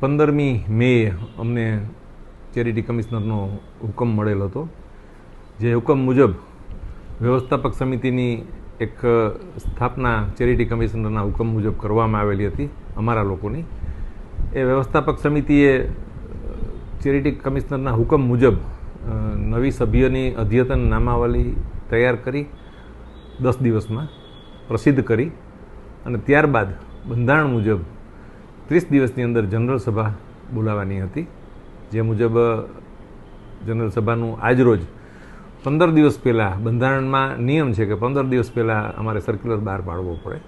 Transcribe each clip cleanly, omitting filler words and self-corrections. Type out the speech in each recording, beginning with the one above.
15મી મે અમને ચેરિટી કમિશનરનો હુકમ મળેલ હતો, જે હુકમ મુજબ વ્યવસ્થાપક સમિતિની એક સ્થાપના ચેરિટી કમિશનરના હુકમ મુજબ કરવામાં આવેલી હતી અમારા લોકોની. એ વ્યવસ્થાપક સમિતિએ ચેરિટી કમિશનરના હુકમ મુજબ નવી સભ્યની અદ્યતન નામાવલી તૈયાર કરી 10 દિવસમાં પ્રસિદ્ધ કરી અને ત્યારબાદ બંધારણ મુજબ 30 દિવસની અંદર જનરલ સભા બોલાવવાની હતી. જે મુજબ જનરલ સભાનું આજરોજ 15 દિવસ પહેલાં બંધારણમાં નિયમ છે કે 15 દિવસ પહેલાં અમારે સર્ક્યુલર બહાર પાડવો પડે.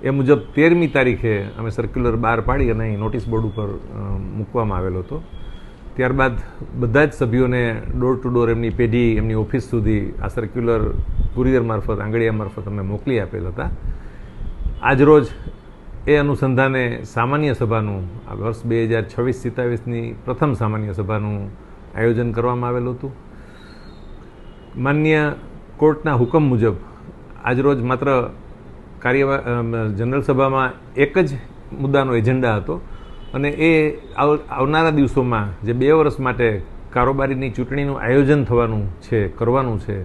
એ મુજબ 13મી તારીખે અમે સર્ક્યુલર બહાર પાડી અને અહીં નોટિસ બોર્ડ ઉપર મૂકવામાં આવેલો હતો. ત્યારબાદ બધા જ સભ્યોને ડોર ટુ ડોર એમની પેઢી એમની ઓફિસ સુધી આ સર્ક્યુલર કુરિયર મારફત આંગળીયા મારફત અમે મોકલી આપેલ હતા. આજરોજ એ અનુસંધાને સામાન્ય સભાનું આ વર્ષ 2026-27ની પ્રથમ સામાન્ય સભાનું આયોજન કરવામાં આવેલું હતું. માન્ય કોર્ટના હુકમ મુજબ આજરોજ માત્ર જનરલ સભામાં એક જ મુદ્દાનો એજન્ડા હતો અને એ આવનારા દિવસોમાં જે 2 વર્ષ માટે કારોબારીની ચૂંટણીનું આયોજન કરવાનું છે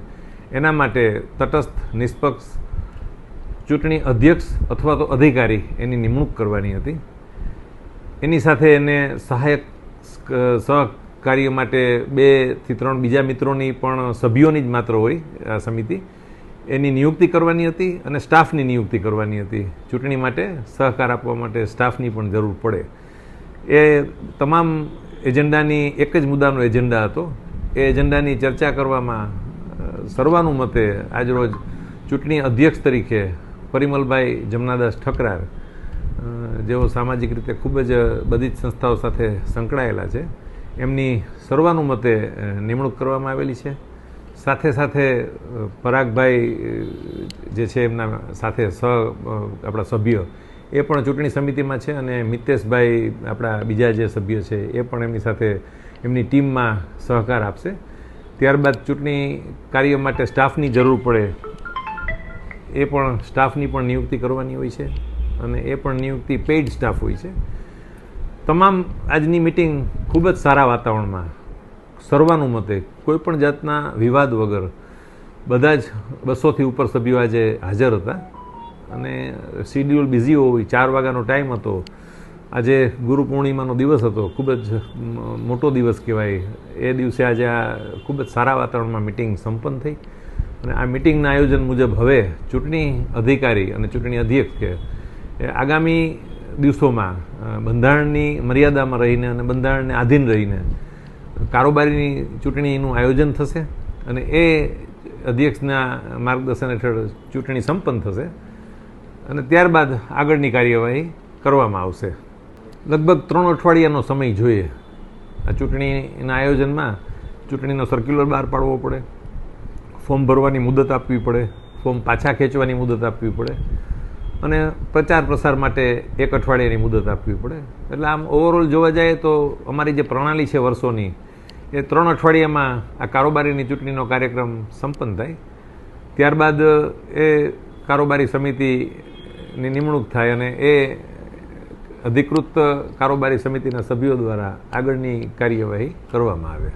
એના માટે તટસ્થ નિષ્પક્ષ ચૂંટણી અધ્યક્ષ અથવા તો અધિકારી એની નિમણૂક કરવાની હતી. એની સાથે એને સહાયક સહકાર્ય માટે 2 થી 3 બીજા મિત્રોની પણ સભ્યોની જ માત્ર હોય આ સમિતિ, એની નિયુક્તિ કરવાની હતી અને સ્ટાફની નિયુક્તિ કરવાની હતી. ચૂંટણી માટે સહકાર આપવા માટે સ્ટાફની પણ જરૂર પડે. એ તમામ એજન્ડાની એક જ મુદ્દાનો એજન્ડા હતો. એ એજન્ડાની ચર્ચા કરવામાં સર્વાનુમતે આજરોજ ચૂંટણી અધ્યક્ષ તરીકે પરિમલભાઈ જમનાદાસ ઠકરાર, જેઓ સામાજિક રીતે ખૂબ જ બધી જ સંસ્થાઓ સાથે સંકળાયેલા છે, એમની સર્વાનુમતે નિમણૂક કરવામાં આવેલી છે. સાથે સાથે પરાગભાઈ જે છે એમના સાથે આપણા સભ્ય એ પણ ચૂંટણી સમિતિમાં છે અને મિતેશભાઈ આપણા બીજા જે સભ્ય છે એ પણ એમની સાથે એમની ટીમમાં સહકાર આપશે. ત્યારબાદ ચૂંટણી કાર્ય માટે સ્ટાફની જરૂર પડે એ પણ સ્ટાફની પણ નિયુક્તિ કરવાની હોય છે અને એ પણ નિયુક્તિ પેઇડ સ્ટાફ હોય છે. તમામ આજની મિટિંગ ખૂબ જ સારા વાતાવરણમાં સર્વાનુમતે કોઈ પણ જાતના વિવાદ વગર બધા જ 200થી ઉપર સભ્યો આજે હાજર હતા અને શિડ્યુલ બિઝી હોય, 4 વાગ્યાનો ટાઈમ હતો. આજે ગુરુ પૂર્ણિમાનો દિવસ હતો, ખૂબ જ મોટો દિવસ કહેવાય. એ દિવસે આજે આ ખૂબ જ સારા વાતાવરણમાં મિટિંગ સંપન્ન થઈ અને આ મિટિંગના આયોજન મુજબ હવે ચૂંટણી અધિકારી અને ચૂંટણી અધ્યક્ષ કે આગામી દિવસોમાં બંધારણની મર્યાદામાં રહીને અને બંધારણને આધીન રહીને કારોબારીની ચૂંટણીનું આયોજન થશે અને એ અધ્યક્ષના માર્ગદર્શન હેઠળ ચૂંટણી સંપન્ન થશે અને ત્યારબાદ આગળની કાર્યવાહી કરવામાં આવશે. લગભગ 3 અઠવાડિયાનો સમય જોઈએ. આ ચૂંટણીના આયોજનમાં ચૂંટણીનો સર્ક્યુલર બહાર પાડવો પડે, ફોર્મ ભરવાની મુદત આપવી પડે, ફોર્મ પાછા ખેંચવાની મુદત આપવી પડે અને પ્રચાર પ્રસાર માટે 1 અઠવાડિયાની મુદત આપવી પડે. એટલે આમ ઓવરઓલ જોવા જાય તો અમારી જે પ્રણાલી છે વર્ષોની, એ 3 અઠવાડિયામાં આ કારોબારીની ચૂંટણીનો કાર્યક્રમ સંપન્ન થાય. ત્યારબાદ એ કારોબારી સમિતિની નિમણૂક થાય અને એ અધિકૃત કારોબારી સમિતિના સભ્યો દ્વારા આગળની કાર્યવાહી કરવામાં આવે.